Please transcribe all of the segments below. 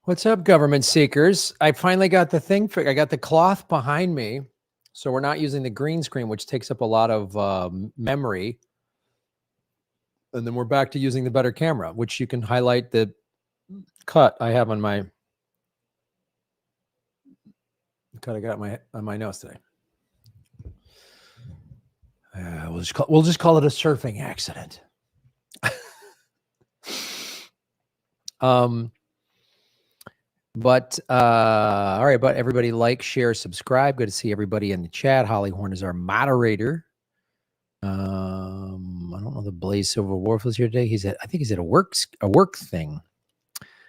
What's up, government seekers? I finally got the thing. I got the cloth behind me, so we're not using the green screen, which takes up a lot of memory. And then we're back to using the better camera, which you can highlight the cut I have on my cut I got on my nose today. We'll just call it a surfing accident. But all right, but everybody like, share, subscribe. Good to see everybody in the chat. Holly Horn is our moderator. I don't know the Blaze Silver Wolf was here today. I think he's at a work thing.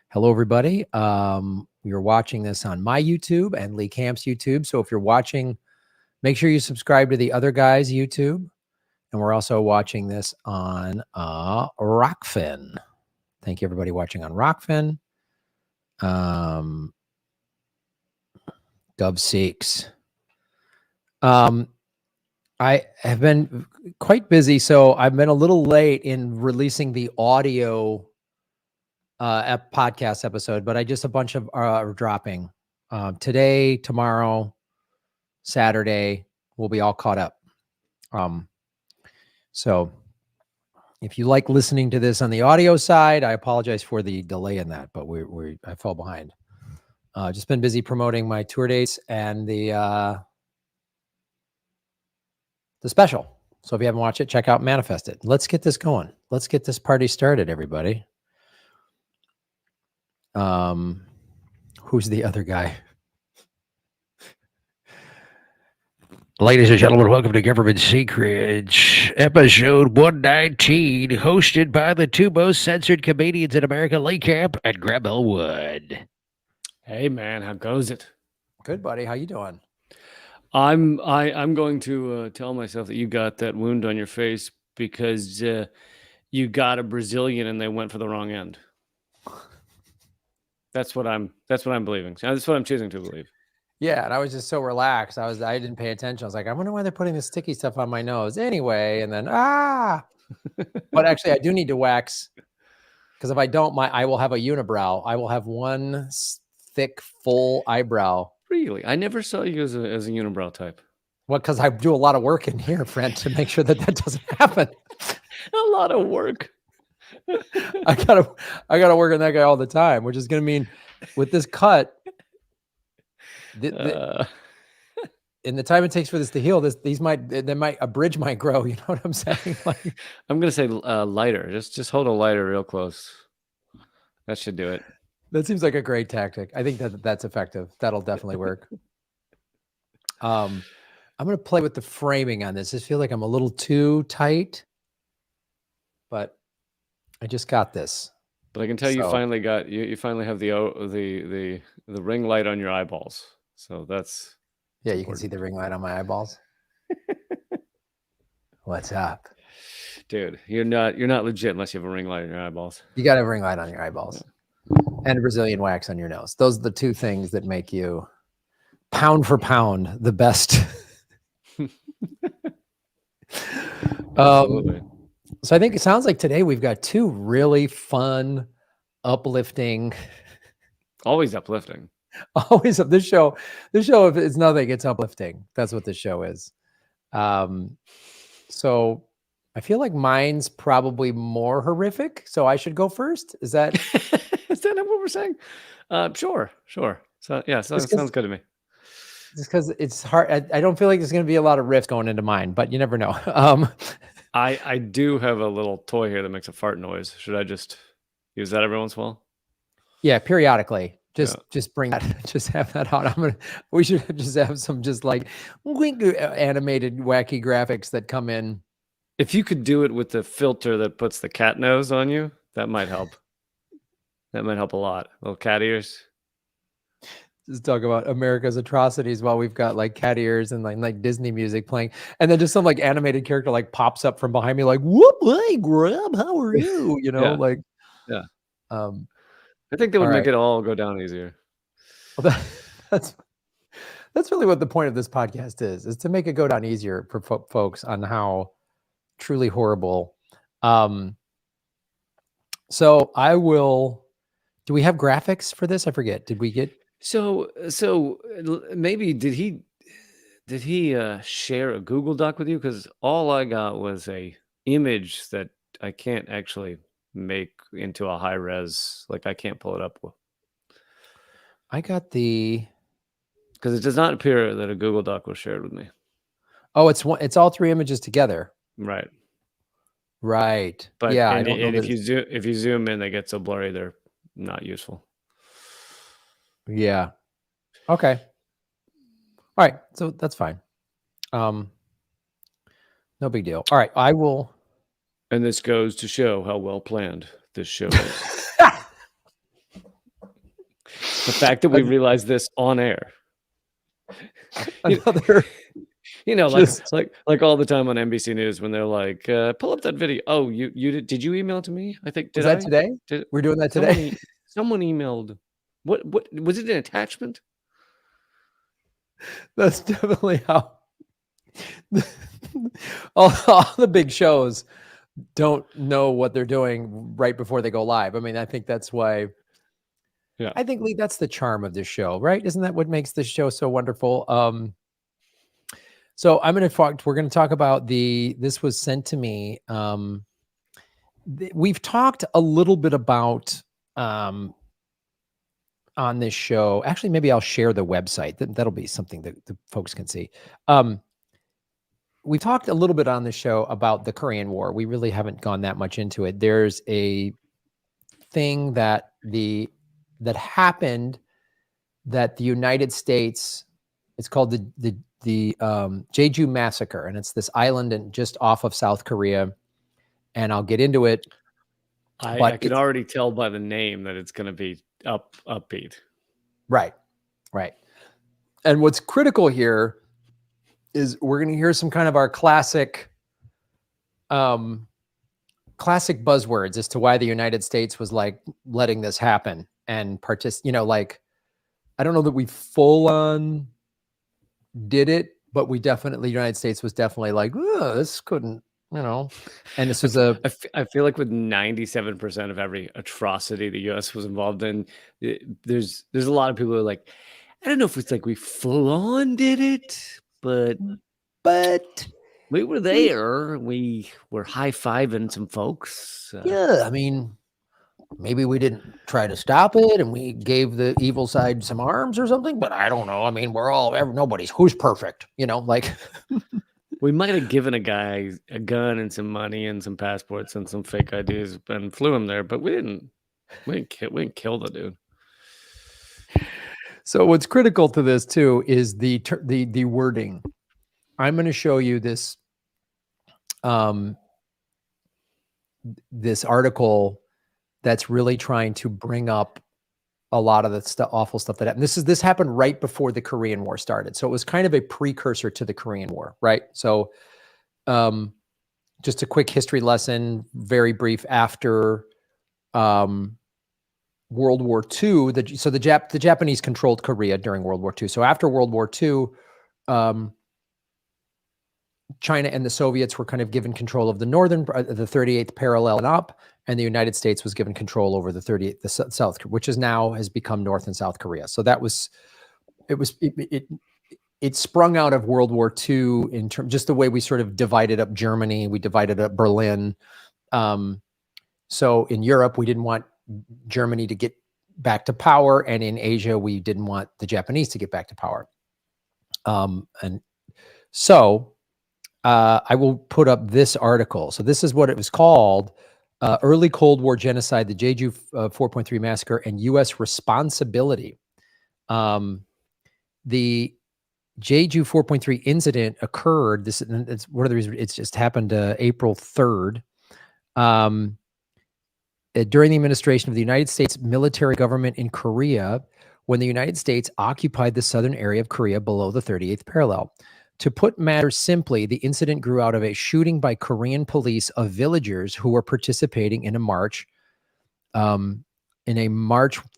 Hello, everybody. We are watching this on my YouTube and Lee Camp's YouTube. So if you're watching, make sure you subscribe to the other guy's YouTube. And we're also watching this on Rockfin. Thank you, everybody watching on Rockfin. Dub Seeks. I have been quite busy, so I've been a little late in releasing the audio podcast episode, but a bunch of are dropping today, tomorrow, Saturday. We'll be all caught up. So if you like listening to this on the audio side, I apologize for the delay in that, but I fell behind. Just been busy promoting my tour dates and the special. So if you haven't watched it, check out Manifest It. Let's get this going. Let's get this party started, everybody. Who's the other guy? Ladies and gentlemen, welcome to Government Secrets, episode 119, hosted by the two most censored comedians in America, Lee Camp and Graham Elwood. Hey man, how goes it? Good, buddy. How you doing? I'm going to tell myself that you got that wound on your face because you got a Brazilian and they went for the wrong end. That's what I'm believing. That's what I'm choosing to believe. Yeah, and I was just so relaxed. I didn't pay attention. I was like, I wonder why they're putting this sticky stuff on my nose anyway. And then but actually, I do need to wax because if I don't, I will have a unibrow. I will have one thick, full eyebrow. Really? I never saw you as a unibrow type. Well, because I do a lot of work in here, friend, to make sure that doesn't happen. A lot of work. I gotta work on that guy all the time, which is gonna mean with this cut, in the time it takes for this to heal, they might a bridge might grow. You know what I'm saying? Like, I'm gonna say lighter. Just hold a lighter real close. That should do it. That seems like a great tactic. I think that's effective. That'll definitely work. I'm going to play with the framing on this. I feel like I'm a little too tight, but I just got this. But I can tell you finally got you finally have the ring light on your eyeballs. So that's yeah. You can see the ring light on my eyeballs. What's up, dude? You're not legit unless you have a ring light on your eyeballs. You got a ring light on your eyeballs. Yeah. And a Brazilian wax on your nose. Those are the two things that make you, pound for pound, the best. So I think it sounds like today we've got two really fun, uplifting. Always uplifting. Always up. This show, if it's nothing, it's uplifting. That's what this show is. So I feel like mine's probably more horrific. So I should go first. Is that? Is that not what we're saying? Sure. So yeah, sounds good to me. Just because it's hard. I don't feel like there's going to be a lot of riffs going into mine, but you never know. I do have a little toy here that makes a fart noise. Should I just use that every once in a while? Yeah, periodically. Just bring that. Just have that on. We should just have some like animated wacky graphics that come in. If you could do it with the filter that puts the cat nose on you, that might help. That might help a lot. Little cat ears. Just talk about America's atrocities while we've got like cat ears and like Disney music playing, and then just some like animated character like pops up from behind me like, "Whoop, hey, Grub, how are you?" You know, yeah. I think that would make it all go down easier. Well, that's really what the point of this podcast is to make it go down easier for folks on how truly horrible. So I will Do we have graphics for this? I forget. Did we get? So maybe did he share a Google Doc with you? Because all I got was a image that I can't actually make into a high res. Like I can't pull it up I got the. because it does not appear that a Google Doc was shared with me. Oh, it's all three images together. Right. Right. But yeah, I and, don't know and that if you zoom in, they get so blurry they're not useful. Yeah. Okay. All right. So that's fine. No big deal. All right. I will. And this goes to show how well planned this show is. The fact that we realized this on air. Another. Like all the time on NBC News when they're like, pull up that video. Oh, you did you email it to me? I think Was that today? We're doing that today. Someone emailed. What was it? An attachment? That's definitely how all the big shows don't know what they're doing right before they go live. I mean, I think that's why. Yeah, I think, Lee, that's the charm of this show, right? Isn't that what makes this show so wonderful? So we're going to talk about this was sent to me. We've talked a little bit about on this show. Actually, maybe I'll share the website. That'll be something that the folks can see. We talked a little bit on the show about the Korean War. We really haven't gone that much into it. There's a thing that happened that the United States, it's called the Jeju Massacre, and it's this island just off of South Korea. And I'll get into it. I can already tell by the name that it's going to be upbeat. Right. And what's critical here is we're going to hear some kind of our classic buzzwords as to why the United States was like letting this happen and like, I don't know that we full on did it, but we definitely, the United States was definitely like, this couldn't, and this was I feel like with 97% of every atrocity the U.S. was involved in, there's a lot of people who are like, I don't know if it's like we full on did it, but we were there. We were high-fiving some folks. Yeah, I mean, maybe we didn't try to stop it and we gave the evil side some arms or something, but I don't know. I mean, who's perfect, like. We might have given a guy a gun and some money and some passports and some fake IDs and flew him there, but we didn't kill the dude. So what's critical to this too is the wording. I'm going to show you this this article that's really trying to bring up a lot of the awful stuff that happened. This happened right before the Korean War started. So it was kind of a precursor to the Korean War, right? So just a quick history lesson, very brief. After World War II, the Japanese controlled Korea during World War II. So after World War II, China and the Soviets were kind of given control of the 38th parallel and up, and the United States was given control over the 38th, the South, which has become North and South Korea. So it sprung out of World War II in terms just the way we sort of divided up Germany, we divided up Berlin. So in Europe, we didn't want Germany to get back to power, and in Asia, we didn't want the Japanese to get back to power. And so I will put up this article. So this is what it was called: Early Cold War Genocide, the Jeju 4.3 Massacre, and U.S. Responsibility. The Jeju 4.3 incident occurred. It's one of the reasons. It's just happened April 3rd. During the administration of the United States military government in Korea, when the United States occupied the southern area of Korea below the 38th parallel. To put matters simply, the incident grew out of a shooting by Korean police of villagers who were participating in a March 1st,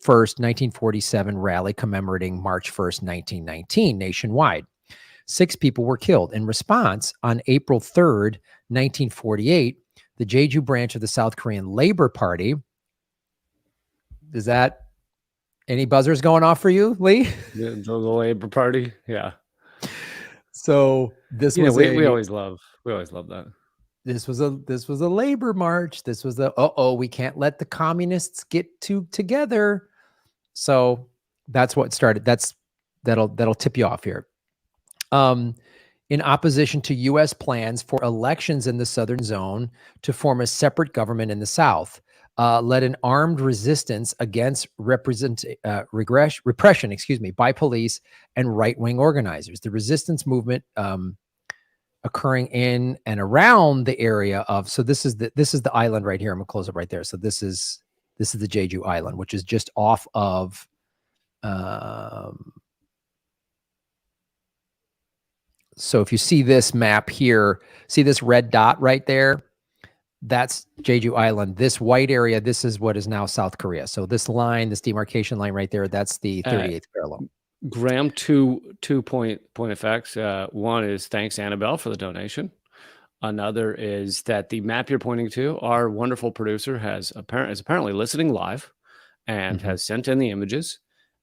1947 rally commemorating March 1st, 1919 nationwide. 6 people were killed. In response, on April 3rd, 1948, the Jeju branch of the South Korean Labor Party, Is that any buzzers going off for you, Lee? The Labor Party, yeah. So this You know, was we always love that. this was a labor march. This was we can't let the communists get together. So that's what started. That'll tip you off here. In opposition to U.S. plans for elections in the southern zone to form a separate government in the south, led an armed resistance against repression, by police and right-wing organizers. The resistance movement occurring in and around the area of, so this is the island right here. I'm gonna close it right there. So this is the Jeju Island, which is just off of so if you see this map here, see this red dot right there? That's Jeju Island. This white area, this is what is now South Korea. So this line, this demarcation line right there, that's the 38th parallel. Graham, two point effects. One is thanks, Annabelle, for the donation. Another is that the map you're pointing to, our wonderful producer is apparently listening live and has sent in the images.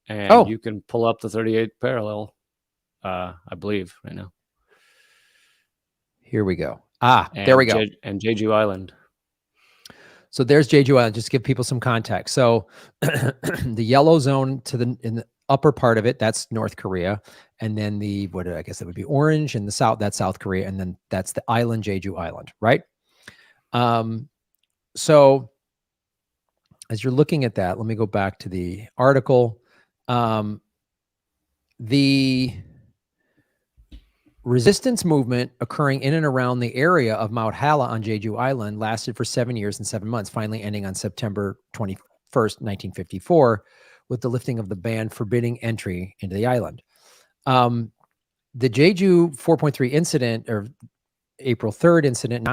And you can pull up the 38th parallel, I believe, right now. Here we go. There we go. And Jeju Island. So there's Jeju Island, just to give people some context. So the yellow zone in the upper part of it, that's North Korea. And then I guess that would be orange in the south, that's South Korea. And then that's the island, Jeju Island, right? So as you're looking at that, let me go back to the article. The resistance movement occurring in and around the area of Mount Hala on Jeju Island lasted for 7 years and 7 months, finally ending on September 21st, 1954, with the lifting of the ban forbidding entry into the island. The Jeju 4.3 incident, or April 3rd incident,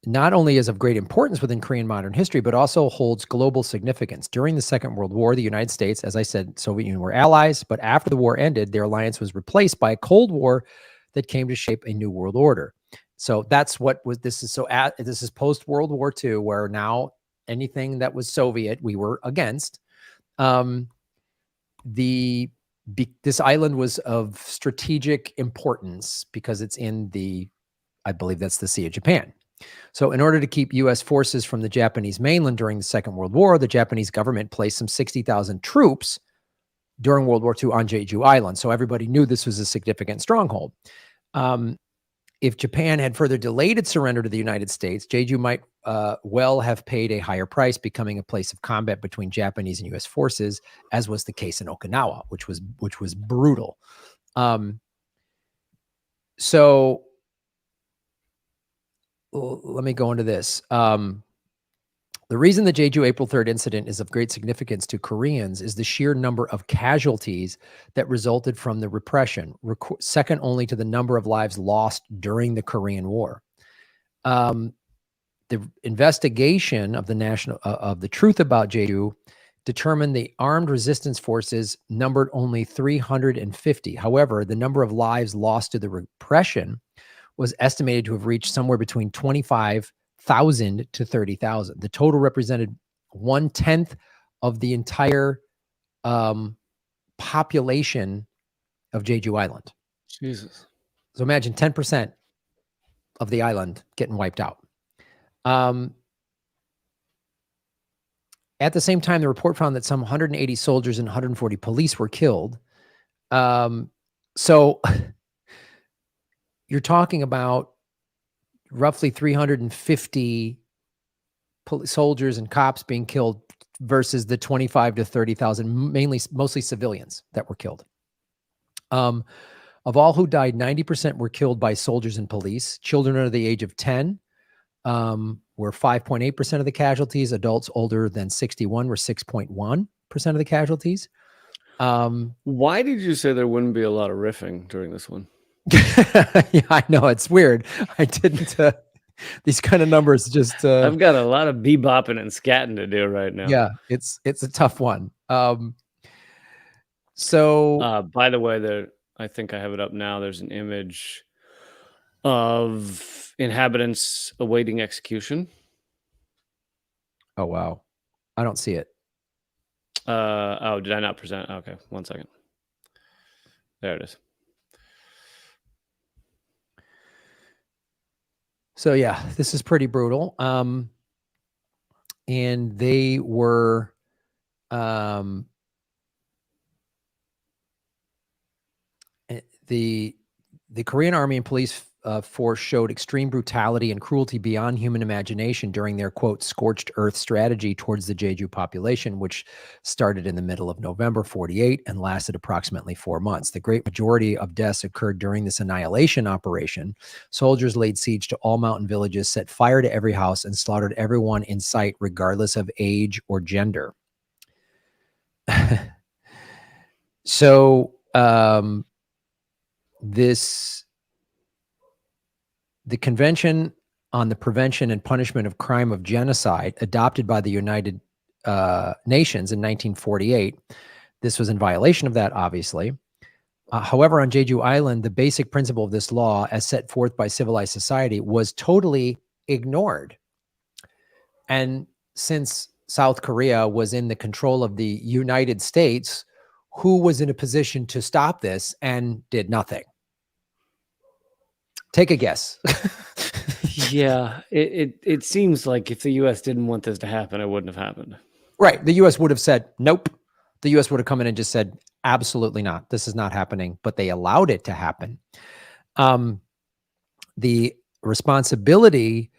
not only is of great importance within Korean modern history, but also holds global significance. During the Second World War, the United States, as I said, Soviet Union were allies, but after the war ended, their alliance was replaced by a Cold War that came to shape a new world order. So that's this is post-World War II, where now anything that was Soviet, we were against. This island was of strategic importance because it's in I believe that's the Sea of Japan. So in order to keep U.S. forces from the Japanese mainland during the Second World War, the Japanese government placed some 60,000 troops during World War II on Jeju Island. So everybody knew this was a significant stronghold. If Japan had further delayed its surrender to the United States, Jeju might well have paid a higher price, becoming a place of combat between Japanese and U.S. forces, as was the case in Okinawa, which was brutal. So let me go into this. The reason the Jeju April 3rd incident is of great significance to Koreans is the sheer number of casualties that resulted from the repression, second only to the number of lives lost during the Korean War. The investigation of the truth about Jeju determined the armed resistance forces numbered only 350. However, the number of lives lost to the repression was estimated to have reached somewhere between 25,000 to 30,000. The total represented 1/10 of the entire population of Jeju Island. Jesus. So imagine 10% of the island getting wiped out. At the same time, the report found that some 180 soldiers and 140 police were killed. So you're talking about roughly 350 soldiers and cops being killed versus the 25 to 30,000, mostly civilians that were killed. Of all who died, 90% were killed by soldiers and police. Children under the age of 10 were 5.8% of the casualties. Adults older than 61 were 6.1% of the casualties. Why did you say there wouldn't be a lot of riffing during this one? Yeah, I know, it's weird. I didn't. These kind of numbers just. I've got a lot of bebopping and scatting to do right now. Yeah, it's a tough one. So, by the way, I think I have it up now. There's an image of inhabitants awaiting execution. Oh, wow. I don't see it. Oh, did I not present? Okay, 1 second. There it is. So yeah, this is pretty brutal. And they were, the Korean Army and police force showed extreme brutality and cruelty beyond human imagination during their, quote, scorched earth strategy towards the Jeju population, which started in the middle of November 48 and lasted approximately 4 months. The great majority of deaths occurred during this annihilation operation. Soldiers laid siege to all mountain villages, set fire to every house, and slaughtered everyone in sight, regardless of age or gender. So, the Convention on the Prevention and Punishment of Crime of Genocide, adopted by the United Nations in 1948, this was in violation of that, obviously. However, on Jeju Island, the basic principle of this law, as set forth by civilized society, was totally ignored. And since South Korea was in the control of the United States, who was in a position to stop this and did nothing? Take a guess. Yeah, it seems like if the U.S. didn't want this to happen, it wouldn't have happened. Right. The U.S. would have said, nope. The U.S. would have come in and just said, absolutely not. This is not happening. But they allowed it to happen. The responsibility,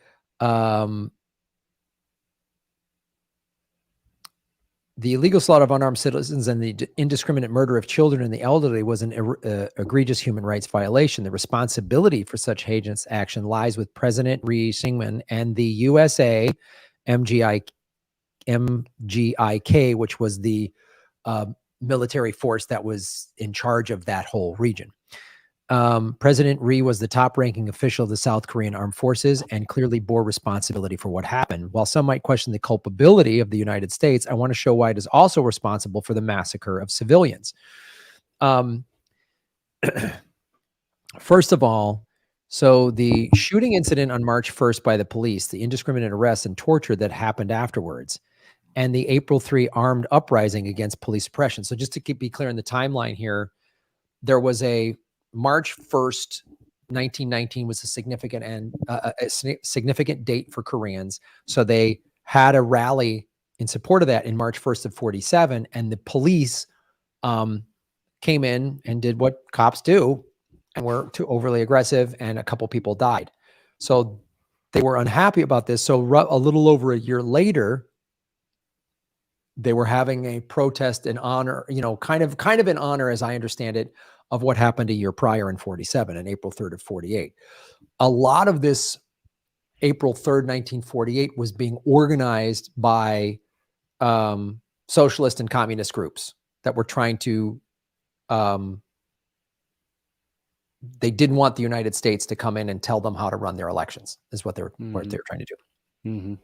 the illegal slaughter of unarmed citizens and the indiscriminate murder of children and the elderly was an egregious human rights violation. The responsibility for such heinous action lies with President Ri Syngman and the USA MGIK, which was the military force that was in charge of that whole region. President Ri was the top-ranking official of the South Korean Armed Forces and clearly bore responsibility for what happened. While some might question the culpability of the United States, I want to show why it is also responsible for the massacre of civilians. First of all, so the shooting incident on March 1st by the police, the indiscriminate arrests and torture that happened afterwards, and the April 3 armed uprising against police suppression. So just to be clear in the timeline here, there was a March 1st, 1919 was a significant significant date for Koreans. So they had a rally in support of that in March 1st of 47, and the police came in and did what cops do and were too overly aggressive, and a couple people died. So they were unhappy about this. So a little over a year later, they were having a protest in honor, kind of in honor, as I understand it, of what happened a year prior in 47, on April 3rd of 48. A lot of this April 3rd, 1948 was being organized by socialist and communist groups that were trying to, they didn't want the United States to come in and tell them how to run their elections, is what they were trying to do.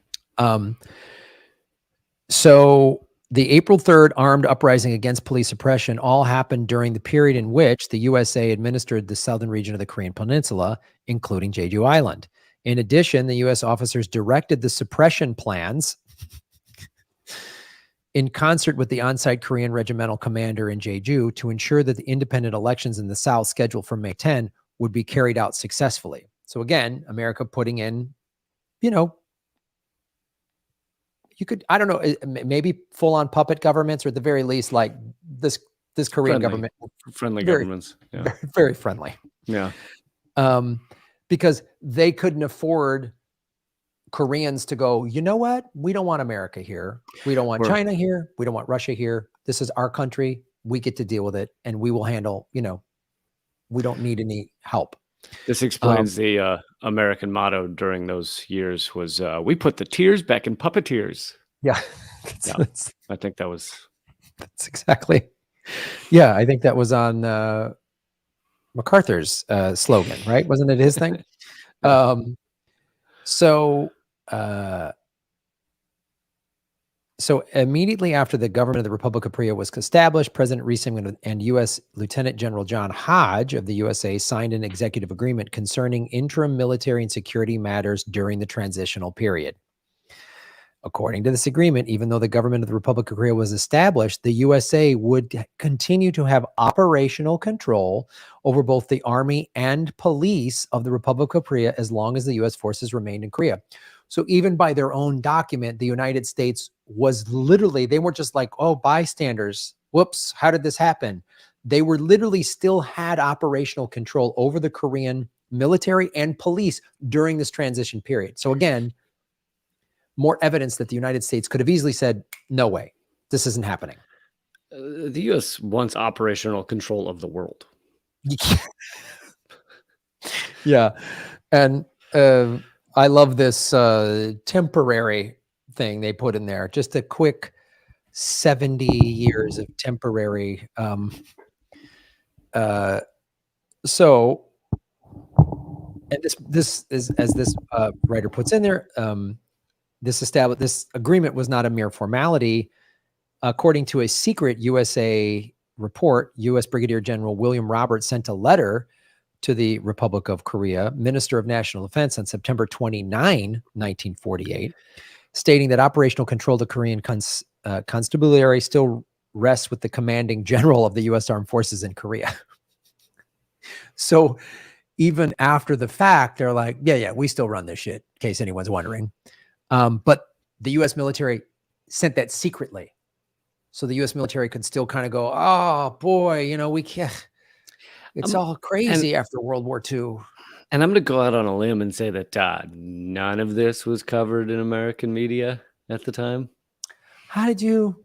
So the April 3rd armed uprising against police suppression all happened during the period in which the USA administered the southern region of the Korean Peninsula, including Jeju Island. In addition, the U.S. officers directed the suppression plans in concert with the on-site Korean regimental commander in Jeju to ensure that the independent elections in the South scheduled for May 10 would be carried out successfully. So again, America putting in, you could, I don't know, maybe full-on puppet governments, or at the very least, like this Korean government. Friendly governments. Yeah. Very, very friendly. Yeah. Because they couldn't afford Koreans to go, you know what? We don't want America here. We don't want China here. We don't want Russia here. This is our country. We get to deal with it, and we will handle, we don't need any help. This explains the American motto during those years was, we put the tears back in puppeteers. Yeah. I think that was. That's exactly. Yeah. I think that was on MacArthur's slogan, right? Wasn't it his thing? So immediately after the government of the Republic of Korea was established, President Ri Syngman and U.S. Lieutenant General John Hodge of the USA signed an executive agreement concerning interim military and security matters during the transitional period. According to this agreement, even though the government of the Republic of Korea was established, the USA would continue to have operational control over both the army and police of the Republic of Korea as long as the US forces remained in Korea. So even by their own document, the United States was literally, they weren't just like, oh, bystanders. Whoops, how did this happen? They were literally still had operational control over the Korean military and police during this transition period. So again, more evidence that the United States could have easily said, no way, this isn't happening. The U.S. wants operational control of the world. Yeah. And I love this temporary thing they put in there. Just a quick 70 years of temporary. So, and this is, as this writer puts in there, this agreement was not a mere formality. According to a secret USA report, U.S. Brigadier General William Roberts sent a letter to the Republic of Korea, Minister of National Defense, on September 29, 1948, stating that operational control of the Korean constabulary still rests with the commanding general of the U.S. Armed Forces in Korea. So even after the fact, they're like, yeah, we still run this shit, in case anyone's wondering. But the U.S. military sent that secretly. So the U.S. military could still kind of go, oh, boy, we can't. It's all crazy after World War II. And I'm going to go out on a limb and say that none of this was covered in American media at the time. How did you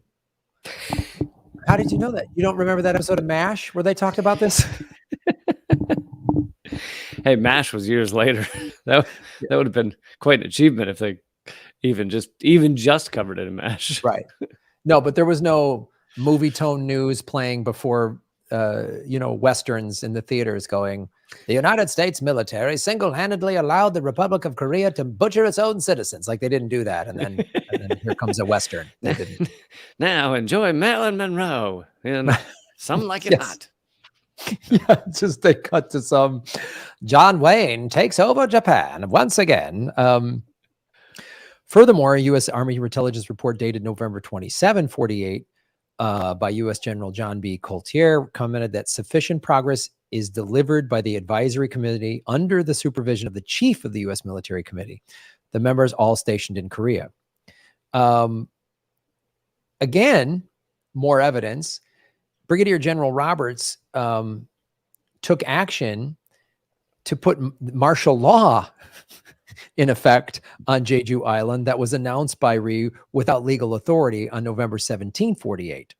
know that? You don't remember that episode of MASH where they talked about this? Hey, MASH was years later. That would have been quite an achievement if they even just covered it in MASH. Right. No, but there was no movie tone news playing before, Westerns in the theaters going, the United States military single-handedly allowed the Republic of Korea to butcher its own citizens. Like they didn't do that. And then here comes a Western. They didn't. Now enjoy Marilyn Monroe. And some like it hot. Yeah, just they cut to some John Wayne takes over Japan once again. Furthermore, a U.S. Army intelligence report dated November 27, 48, by U.S. General John B. Coulter commented that sufficient progress is delivered by the advisory committee under the supervision of the chief of the U.S. military committee, the members all stationed in Korea. Again, more evidence. Brigadier General Roberts took action to put martial law in effect on Jeju Island that was announced by Ryu without legal authority on November 17, 48.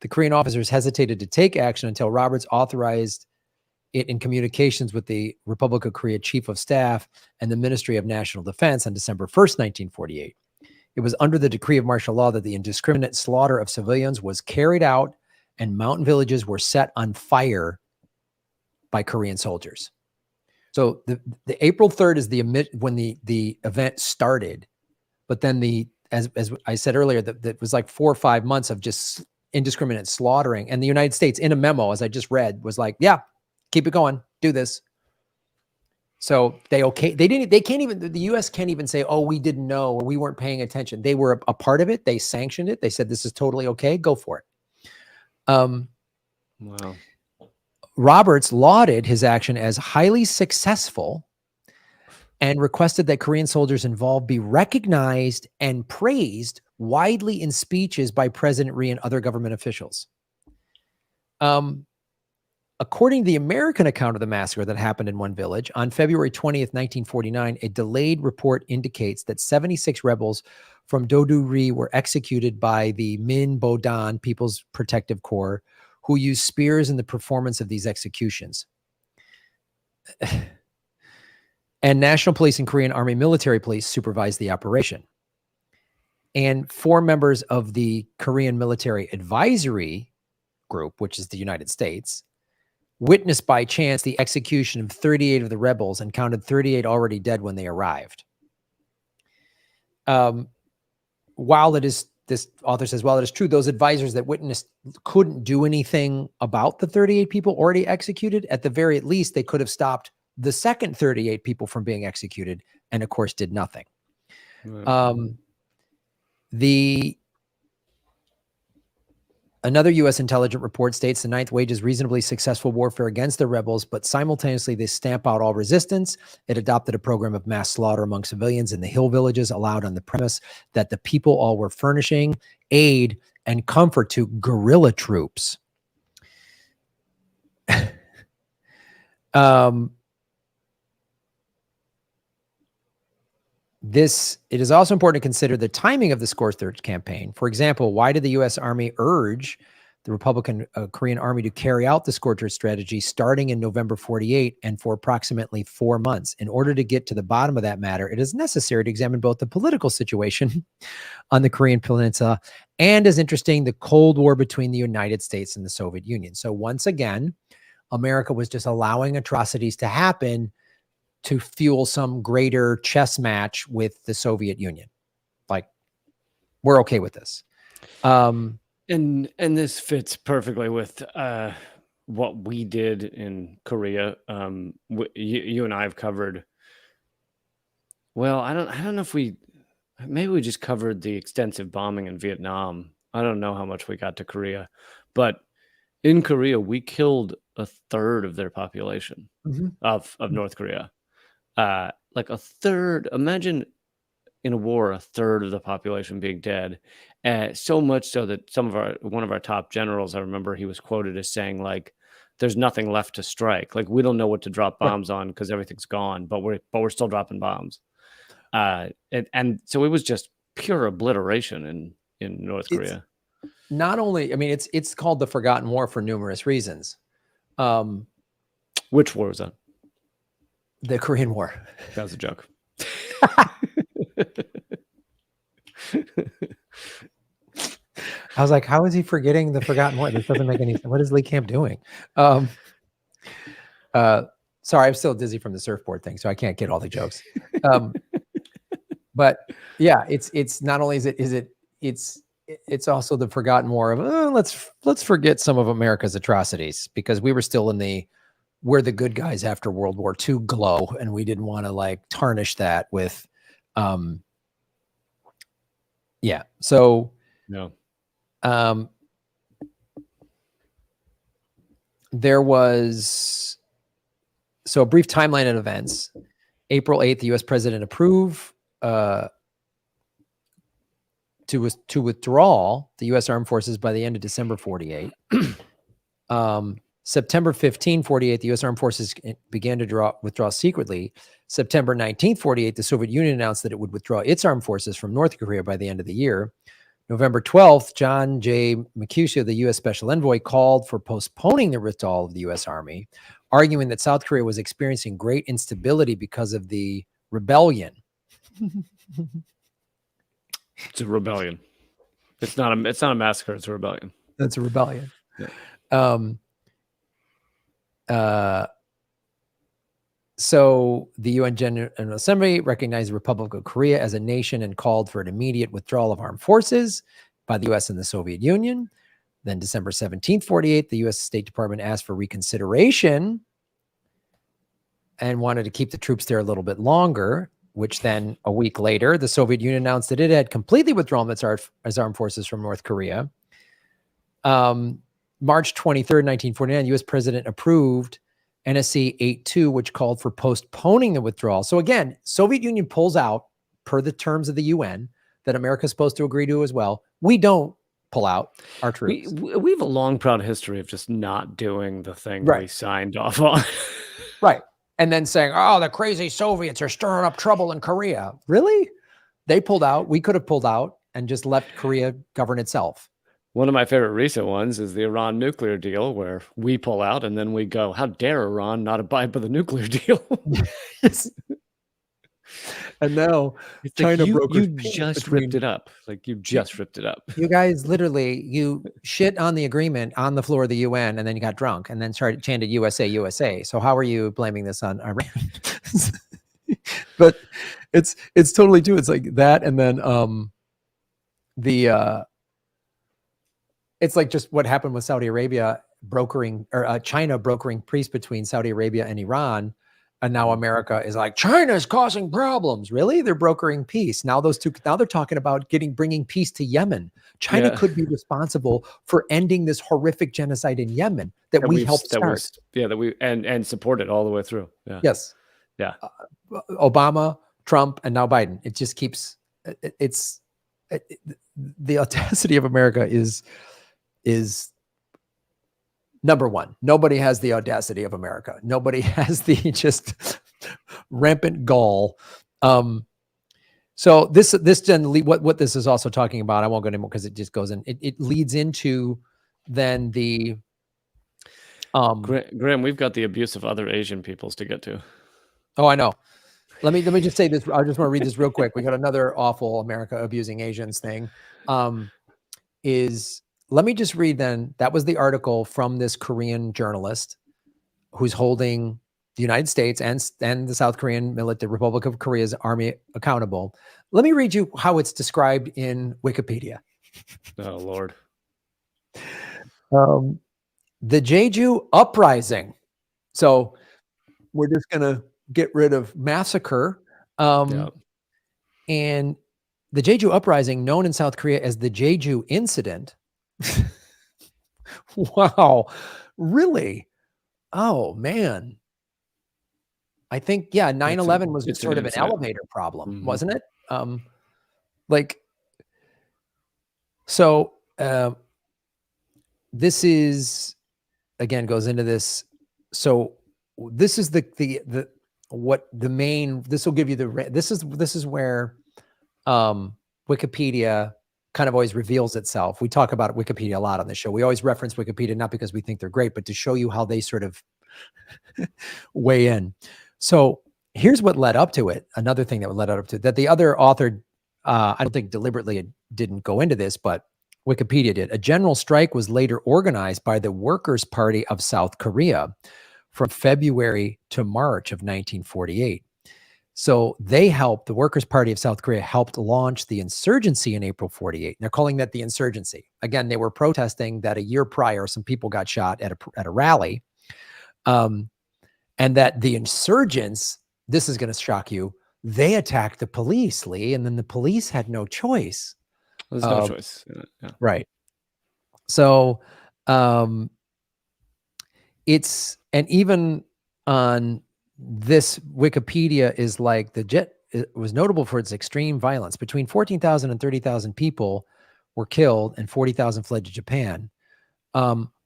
The Korean officers hesitated to take action until Roberts authorized it in communications with the Republic of Korea Chief of Staff and the Ministry of National Defense on December 1st, 1948. It was under the decree of martial law that the indiscriminate slaughter of civilians was carried out and mountain villages were set on fire by Korean soldiers. So the April 3rd is when the event started, but then as I said earlier, that was like 4 or 5 months of just indiscriminate slaughtering. And the United States, in a memo, as I just read, was like, yeah, keep it going, do this. So the U.S. can't even say, oh, we didn't know, or we weren't paying attention. They were a part of it. They sanctioned it. They said, this is totally okay. Go for it. Wow. Roberts lauded his action as highly successful and requested that Korean soldiers involved be recognized and praised widely in speeches by President Rhee and other government officials. According to the American account of the massacre that happened in one village, on February 20th, 1949, a delayed report indicates that 76 rebels from Do-do-ri were executed by the Min Bo-dan People's Protective Corps, who used spears in the performance of these executions. And National Police and Korean Army Military Police supervised the operation. And 4 members of the Korean Military Advisory Group, which is the United States, witnessed by chance the execution of 38 of the rebels and counted 38 already dead when they arrived. While it is, this author says, while it is true, those advisors that witnessed couldn't do anything about the 38 people already executed, at the very least, they could have stopped the second 38 people from being executed, and of course did nothing. Right. Another U.S. intelligence report states the Ninth wages reasonably successful warfare against the rebels, but simultaneously they stamp out all resistance. It adopted a program of mass slaughter among civilians in the hill villages, allowed on the premise that the people all were furnishing aid and comfort to guerrilla troops. It is also important to consider the timing of the Scorched campaign. For example, why did the U.S. Army urge the Republican Korean Army to carry out the Scorched strategy starting in November 48 and for approximately 4 months? In order to get to the bottom of that matter, it is necessary to examine both the political situation on the Korean Peninsula and, as interesting, the Cold War between the United States and the Soviet Union. So once again, America was just allowing atrocities to happen to fuel some greater chess match with the Soviet Union. Like, we're okay with this. And this fits perfectly with what we did in Korea. You and I have covered. Well, I don't know if maybe we just covered the extensive bombing in Vietnam. I don't know how much we got to Korea, but in Korea we killed a third of their population of North Korea. Like a third. Imagine in a war, a third of the population being dead. So much so that one of our top generals, I remember he was quoted as saying, like, there's nothing left to strike. Like, we don't know what to drop bombs on because everything's gone, but we're still dropping bombs. And so it was just pure obliteration in North Korea. Not only, I mean, it's called the Forgotten War for numerous reasons. Which war was that? The Korean War. That was a joke. I was like, how is he forgetting the Forgotten War? This doesn't make any sense. What is Lee Camp doing? Sorry, I'm still dizzy from the surfboard thing, so I can't get all the jokes. But yeah, it's not only it's also the Forgotten War of let's forget some of America's atrocities, because we were still we're the good guys after World War II glow, and we didn't want to like tarnish that with yeah. So no. There was a brief timeline of events. April 8th, the U.S. president approved to withdraw the U.S. armed forces by the end of December 48. September 15, 48, the U.S. armed forces began to withdraw secretly. September 19, 48, the Soviet Union announced that it would withdraw its armed forces from North Korea by the end of the year. November 12th, John J. McCusker, the U.S. Special Envoy, called for postponing the withdrawal of the U.S. Army, arguing that South Korea was experiencing great instability because of the rebellion. It's a rebellion. It's not a massacre. It's a rebellion. That's a rebellion. Yeah. So the UN General Assembly recognized the Republic of Korea as a nation and called for an immediate withdrawal of armed forces by the U.S. and the Soviet Union. Then December 17th, 48, the U.S. State Department asked for reconsideration and wanted to keep the troops there a little bit longer, which then a week later, the Soviet Union announced that it had completely withdrawn its armed forces from North Korea. March 23rd, 1949, U.S. President approved NSC 8.2, which called for postponing the withdrawal. So again, Soviet Union pulls out per the terms of the UN that America is supposed to agree to as well. We don't pull out our troops. We have a long, proud history of just not doing the thing Right. we signed off on. Right. And then saying, oh, the crazy Soviets are stirring up trouble in Korea. Really? They pulled out. We could have pulled out and just let Korea govern itself. One of my favorite recent ones is the Iran nuclear deal, where we pull out and then we go, how dare Iran not abide by the nuclear deal? And now it's China like broke you just ripped it up. Like you just ripped it up. You guys literally, you shit on the agreement on the floor of the UN, and then you got drunk and then started chanted USA, USA. So how are you blaming this on Iran? But it's totally true. It's like that. And then it's like just what happened with Saudi Arabia brokering, or China brokering peace between Saudi Arabia and Iran. And now America is like, China's causing problems. Really? They're brokering peace. Now they're talking about bringing peace to Yemen. China could be responsible for ending this horrific genocide in Yemen that we helped start. And support it all the way through. Yeah. Yes. Yeah. Obama, Trump, and now Biden. It just keeps, the audacity of America is number one. Nobody has the audacity of America. Nobody has the just rampant gall. So this then what this is also talking about. I won't go anymore because it just goes in. It leads into then the. Graham, we've got the abuse of other Asian peoples to get to. Oh, I know. Let me just say this. I just want to read this real quick. We got another awful America abusing Asians thing. Let me just read then. That was the article from this Korean journalist who's holding the United States and the South Korean the Republic of Korea's army accountable. Let me read you how it's described in Wikipedia. Oh, Lord. The Jeju Uprising. So we're just going to get rid of massacre. And the Jeju Uprising, known in South Korea as the Jeju Incident. Wow. Really? Oh, man. I think, 9/11 was sort of an elevator problem, wasn't it? This is, again, goes into this. So this is this will give you this is where Wikipedia kind of always reveals itself. We talk about Wikipedia a lot on the show. We always reference Wikipedia, not because we think they're great, but to show you how they sort of weigh in. So here's what led up to it. Another thing that led up to it, that the other author, I don't think deliberately didn't go into this, but Wikipedia did. A general strike was later organized by the Workers' Party of South Korea from February to March of 1948. So the Workers' Party of South Korea helped launch the insurgency in April 48. They're calling that the insurgency. Again, they were protesting that a year prior, some people got shot at a rally. And that the insurgents, this is going to shock you, they attacked the police, Lee, and then the police had no choice. There's no choice. Yeah. Right. So and even on this Wikipedia is like it was notable for its extreme violence. Between 14,000 and 30,000 people were killed and 40,000 fled to Japan.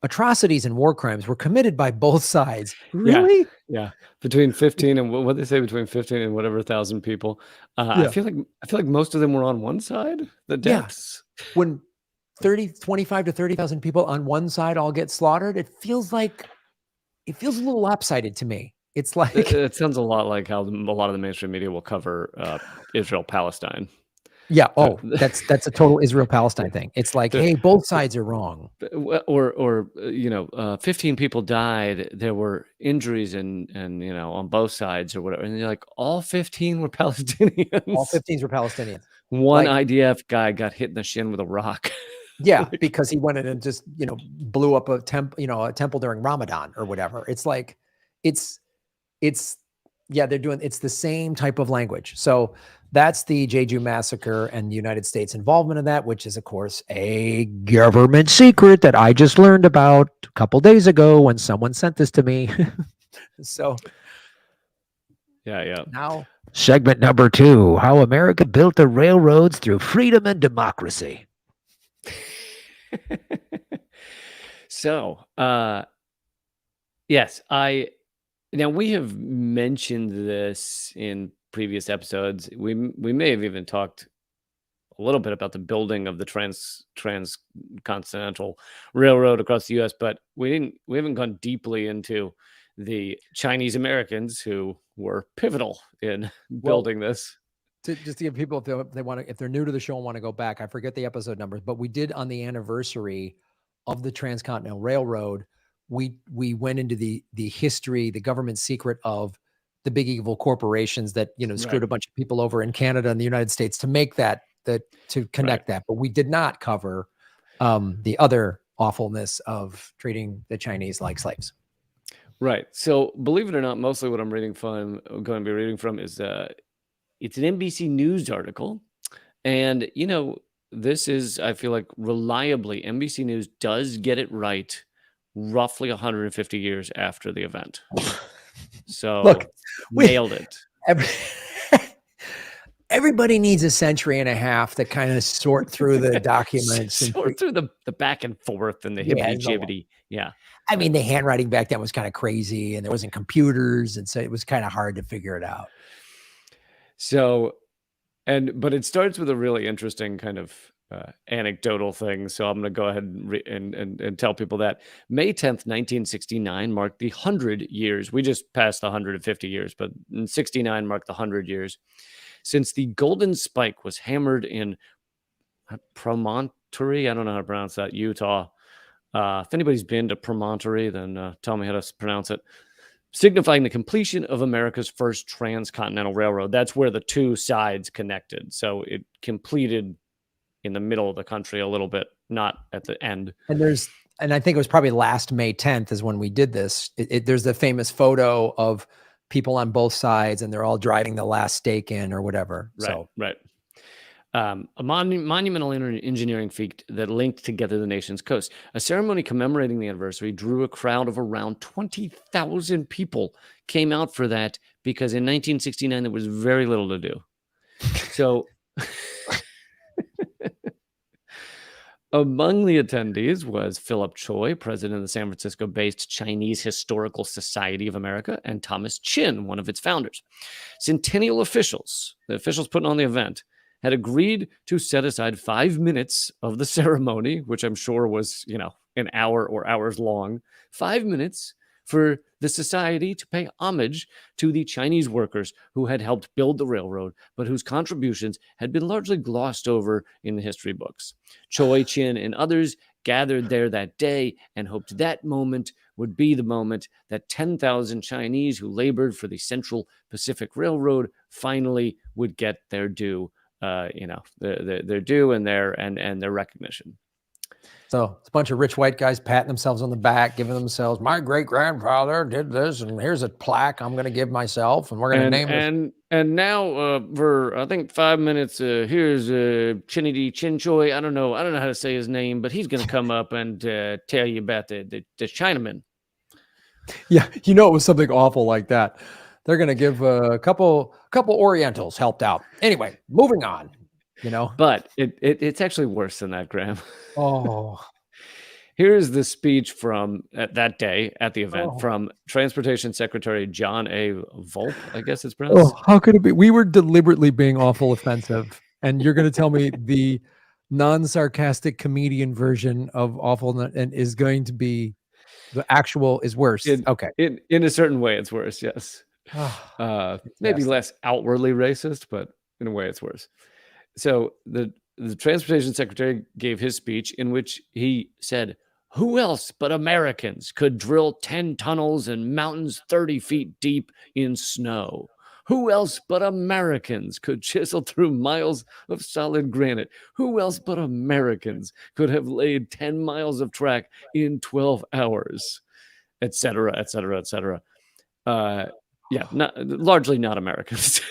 Atrocities and war crimes were committed by both sides. Really? Yeah. Between 15 and what they say, between 15 and whatever 1,000 people. I feel like most of them were on one side. The deaths. Yeah. When 25 to 30,000 people on one side all get slaughtered, it feels a little lopsided to me. It's like it sounds a lot like how a lot of the mainstream media will cover Israel Palestine. Yeah. Oh, that's a total Israel-Palestine thing. It's like, hey, both sides are wrong. Or 15 people died. There were injuries and on both sides or whatever. And you're like, all 15 were Palestinians. All 15 were Palestinians. One IDF guy got hit in the shin with a rock. Yeah, because he went in and just blew up a temple during Ramadan or whatever. It's like, they're doing, it's the same type of language. So that's the Jeju Massacre and the United States involvement in that, which is, of course, a government secret that I just learned about a couple days ago when someone sent this to me. So, yeah. Now, segment number 2: How America Built the Railroads Through Freedom and Democracy. So, yes, now we have mentioned this in previous episodes. We may have even talked a little bit about the building of the transcontinental railroad across the U.S., but we haven't gone deeply into the Chinese Americans who were pivotal in building this. Just to give people, if they're new to the show and want to go back, I forget the episode numbers, but we did on the anniversary of the Transcontinental Railroad. We went into the history, the government secret of the big evil corporations that screwed a bunch of people over in Canada and the United States to make that to connect that. But we did not cover the other awfulness of treating the Chinese like slaves. Right. So believe it or not, mostly what I'm going to be reading from is it's an NBC News article. And, this is, I feel like, reliably, NBC News does get it right roughly 150 years after the event. So Look, nailed it. Everybody needs a century and a half to kind of sort through the documents. Sort through the back and forth and the hibbity-jibbity. Yeah. I mean, the handwriting back then was kind of crazy, and there wasn't computers, and so it was kind of hard to figure it out. So, but it starts with a really interesting kind of anecdotal thing. So I'm going to go ahead and tell people that May 10th, 1969 marked the 100 years. We just passed the 150 years, but in 69 marked the 100 years since the golden spike was hammered in Promontory. I don't know how to pronounce that, Utah. If anybody's been to Promontory, then tell me how to pronounce it. Signifying the completion of America's first transcontinental railroad. That's where the two sides connected. So it completed in the middle of the country a little bit, not at the end. And I think it was probably last May 10th is when we did this. There's the famous photo of people on both sides, and they're all driving the last stake in or whatever. Right. A monumental engineering feat that linked together the nation's coast. A ceremony commemorating the anniversary drew a crowd of around 20,000 people came out for that because in 1969 there was very little to do. So among the attendees was Philip Choi, president of the San Francisco-based Chinese Historical Society of America, and Thomas Chin, one of its founders. Centennial officials, the officials putting on the event, had agreed to set aside 5 minutes of the ceremony, which I'm sure was, an hour or hours long, 5 minutes for the society to pay homage to the Chinese workers who had helped build the railroad, but whose contributions had been largely glossed over in the history books. Choi, Chin, and others gathered there that day and hoped that moment would be the moment that 10,000 Chinese who labored for the Central Pacific Railroad finally would get their due. Their due and their recognition. So it's a bunch of rich white guys patting themselves on the back, giving themselves, my great grandfather did this, and here's a plaque I'm going to give myself, and we're going to name it. And now for I think 5 minutes, here's Chinny Chin Choi. I don't know how to say his name, but he's going to come up and tell you about the Chinaman. Yeah, it was something awful like that. They're going to give a couple Orientals helped out. Anyway, moving on, But it's actually worse than that, Graham. Oh. Here's the speech from that day at the event from Transportation Secretary John A. Volpe, I guess it's pronounced. Oh, how could it be? We were deliberately being awful offensive. And you're going to tell me the non-sarcastic comedian version of awful and is going to be the actual is worse. Okay. In a certain way, it's worse, yes. Maybe less outwardly racist, but in a way it's worse. So the transportation secretary gave his speech in which he said, who else but Americans could drill 10 tunnels in mountains 30 feet deep in snow? Who else but Americans could chisel through miles of solid granite? Who else but Americans could have laid 10 miles of track in 12 hours? Et cetera, et cetera, et cetera. Largely not Americans.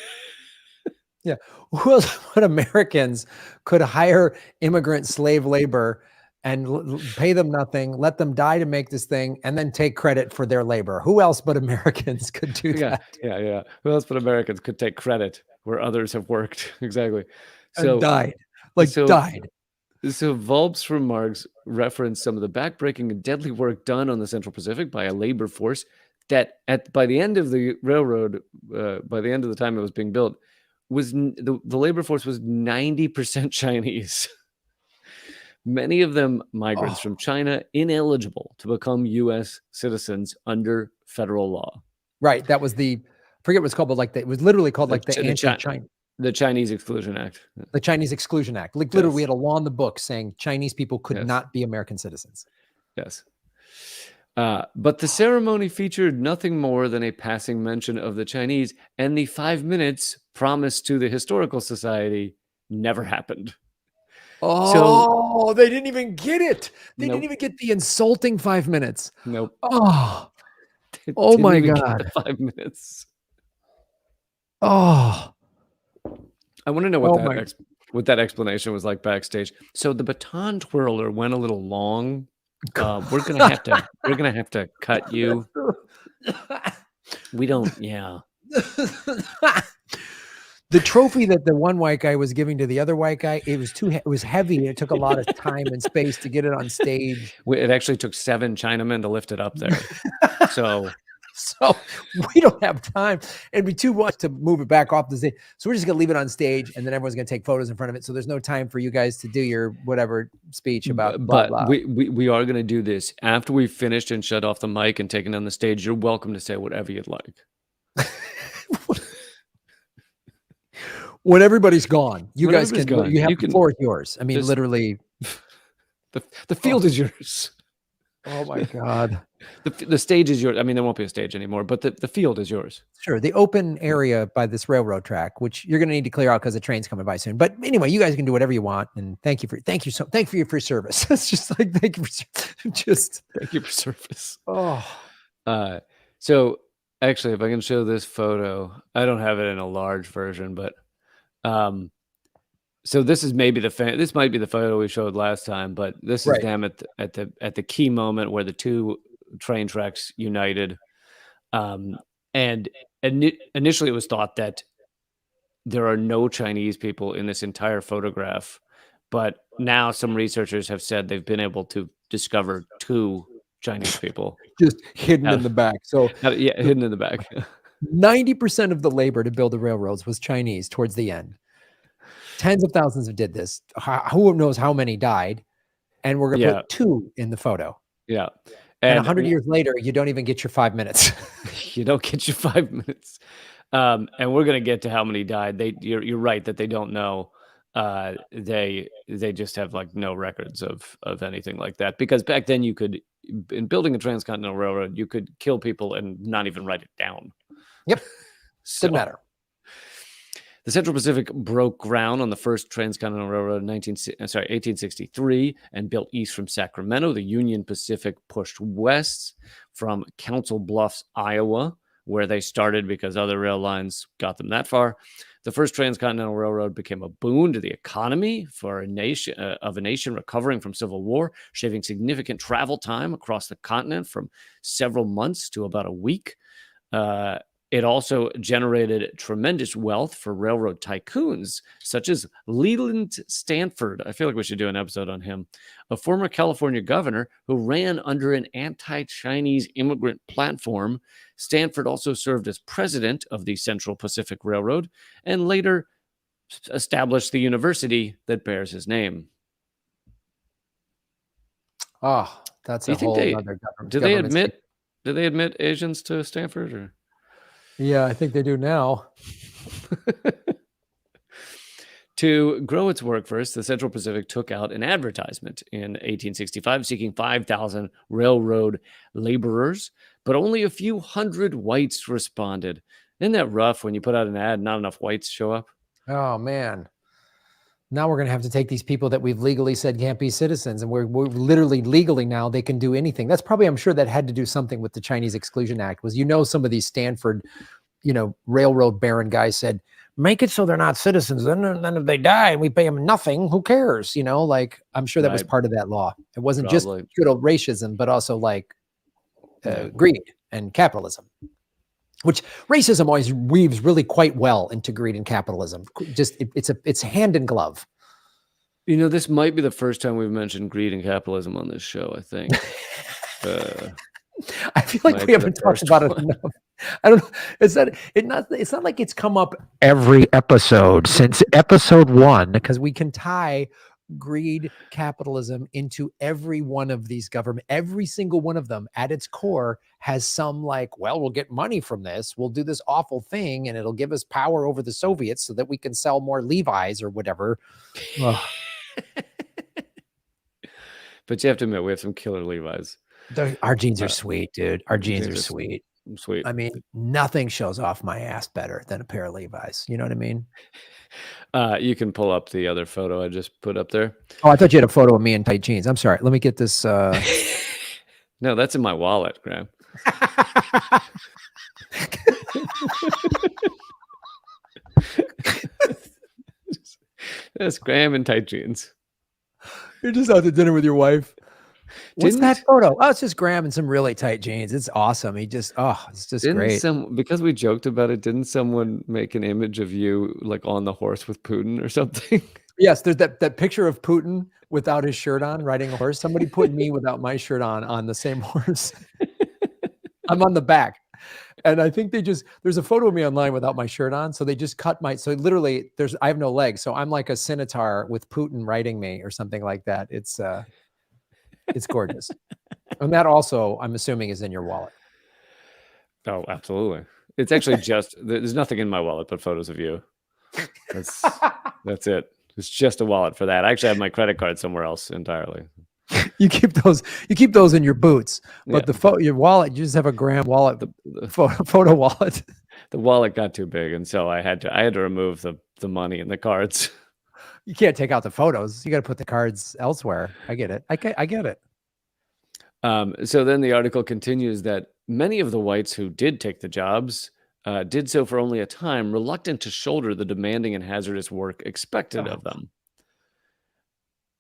Yeah. Who else but Americans could hire immigrant slave labor and pay them nothing, let them die to make this thing, and then take credit for their labor? Who else but Americans could do that? Yeah. Who else but Americans could take credit where others have worked? Exactly. And died. Died. So Volpe's remarks reference some of the backbreaking and deadly work done on the Central Pacific by a labor force that by the end of the railroad, by the end of the time it was being built, was the labor force was 90% Chinese. Many of them migrants from China, ineligible to become U.S. citizens under federal law. Right. That was I forget what it's called, but it was literally called the Chinese Exclusion Act. The Chinese Exclusion Act. Literally, we had a law in the book saying Chinese people could not be American citizens. Yes. But the ceremony featured nothing more than a passing mention of the Chinese, and the 5 minutes promised to the Historical Society never happened. Oh, they didn't even get it. They didn't even get the insulting 5 minutes. Nope. Oh, Oh Didn't my even get God. the 5 minutes. Oh, I want to know Oh what my- that explanation was like backstage. So the baton twirler went a little long. We're gonna have to cut you. We don't. Yeah. the trophy that the one white guy was giving to the other white guy, it was heavy. It took a lot of time and space to get it on stage. It actually took 7 Chinamen to lift it up there. So So we don't have time. It'd be too much to move it back off the stage. So we're just gonna leave it on stage, and then everyone's gonna take photos in front of it. So there's no time for you guys to do your whatever speech about blah but blah. we are going to do this after we've finished and shut off the mic and taken down the stage. You're welcome to say whatever you'd like. When everybody's gone, you When guys everybody's can. gone, You have you the can floor is yours. I mean, just- literally. The field is yours. Oh my God. The stage is yours. I mean, there won't be a stage anymore, but the field is yours. Sure. The open area by this railroad track, which you're going to need to clear out because the train's coming by soon. But anyway, you guys can do whatever you want. And thank you for your free service. It's just like, thank you Thank you for service. oh, So actually, if I can show this photo, I don't have it in a large version, but so this is maybe this might be the photo we showed last time, but this is Right. them at the key moment where the two train tracks united. And initially it was thought that there are no Chinese people in this entire photograph, but now some researchers have said they've been able to discover 2 Chinese people just hidden in the back. So hidden in the back. 90% of the labor to build the railroads was Chinese towards the end. Tens of thousands did this. Who knows how many died? And we're going to put 2 in the photo. Yeah. And 100 years later, you don't even get your 5 minutes. You don't get your 5 minutes. And we're going to get to how many died. You're right that they don't know. They just have like no records of anything like that, because back then you could, in building a transcontinental railroad, you could kill people and not even write it down. Yep. So, Didn't matter. The Central Pacific broke ground on the first transcontinental railroad in 1863 and built east from Sacramento. The Union Pacific pushed west from Council Bluffs, Iowa, where they started because other rail lines got them that far. The first transcontinental railroad became a boon to the economy for a nation recovering from civil war, shaving significant travel time across the continent from several months to about a week. It also generated tremendous wealth for railroad tycoons, such as Leland Stanford. I feel like we should do an episode on him, a former California governor who ran under an anti-Chinese immigrant platform. Stanford also served as president of the Central Pacific Railroad and later established the university that bears his name. Oh, that's a whole other government. Do they admit Asians to Stanford? Or? Yeah, I think they do now. To grow its workforce, the Central Pacific took out an advertisement in 1865 seeking 5,000 railroad laborers, but only a few hundred whites responded. Isn't that rough when you put out an ad and not enough whites show up? Oh, man. Now we're going to have to take these people that we've legally said can't be citizens, and we're literally legally now they can do anything. That's probably, I'm sure that had to do something with the Chinese Exclusion Act. Was, some of these Stanford, railroad baron guys said, make it so they're not citizens. Then if they die and we pay them nothing, who cares? I'm sure that was part of that law. It wasn't just good old racism, but also greed and capitalism. Which racism always weaves really quite well into greed and capitalism. Just it's hand in glove. This might be the first time we've mentioned greed and capitalism on this show, I think. I feel like we haven't talked about it enough. I don't know. It's not like it's come up every episode since episode 1, because we can tie greed, capitalism into every one of these government. Every single one of them at its core has some we'll get money from this. We'll do this awful thing and it'll give us power over the Soviets so that we can sell more Levi's or whatever. But you have to admit, we have some killer Levi's. Our jeans are sweet, dude. Our jeans are sweet. Sweet. I mean, nothing shows off my ass better than a pair of Levi's. You know what I mean? You can pull up the other photo I just put up there. Oh, I thought you had a photo of me in tight jeans. I'm sorry. Let me get this. No, that's in my wallet, Graham. That's Graham in tight jeans. You're just out to dinner with your wife. What's that Didn't- photo? Oh, it's just Graham in some really tight jeans. It's awesome. It's just Didn't great. because we joked about it, didn't someone make an image of you like on the horse with Putin or something? Yes, there's that picture of Putin without his shirt on riding a horse. Somebody put me without my shirt on the same horse. I'm on the back. And I think there's a photo of me online without my shirt on. So they just cut so literally I have no legs. So I'm like a centaur with Putin riding me or something like that. It's gorgeous. And that also, I'm assuming, is in your wallet. Oh, absolutely. It's actually just there's nothing in my wallet but photos of you. That's it. It's just a wallet for that. I actually have my credit card somewhere else entirely. You keep those in your boots, but your wallet, you just have a Graham wallet, the photo wallet. The wallet got too big, and so I had to remove the money and the cards. You can't take out the photos. You got to put the cards elsewhere. I get it. I get it. So then the article continues that many of the whites who did take the jobs did so for only a time, reluctant to shoulder the demanding and hazardous work expected of them.